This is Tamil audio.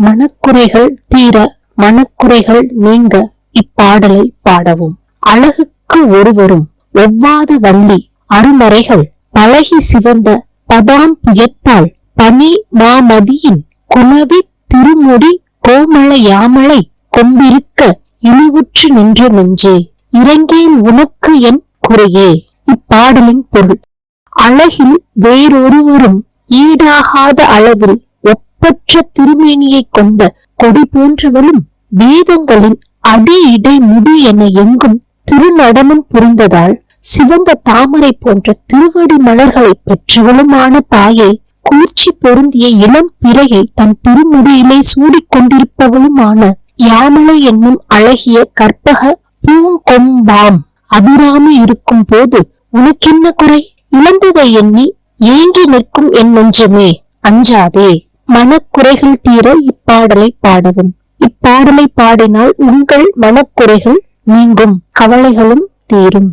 மனக்குறைகள் தீர மனக்குறைகள் நீங்க இப்பாடலை பாடவும். அழகுக்கு ஒருவரும் ஒவ்வாத வள்ளி அருமறைகள் பழகி சிவந்த பதாம் புயத்தால் பனி மாமதியின் குணவி திருமுடி கோமள யாமலை கொம்பிருக்க இழிவுற்று நின்ற நெஞ்சே இறங்கேன் உனக்கு என் குறையே. இப்பாடலின் பொருள்: அழகில் வேறொருவரும் ஈடாகாத அளவில் ஒப்பற்ற திருமேனியை கொண்ட கொடி போன்றவளும் வேதங்களின் அடி இடை முடி என எங்கும் திருநடனம் புரிந்ததால் சிவந்த தாமரை போன்ற திருவடி மலர்களை பெற்றவளுமான தாயை, கூர்ச்சி பொருந்திய இளம் பிறையை தன் திருமுடியிலே சூடிக்கொண்டிருப்பவளுமான யாமலை என்னும் அழகிய கற்பக பூங்கொம்பாம் அபிராமி இருக்கும் போது உனக்கென்ன குறை? இழந்ததை எண்ணி ஏங்கி நிற்கும் என் நெஞ்சமே, அஞ்சாதே. மனக்குறைகள் தீர இப்பாடலை பாடவும். இப்பாடலை பாடினால் உங்கள் மனக்குறைகள் நீங்கும், கவலைகளும் தீரும்.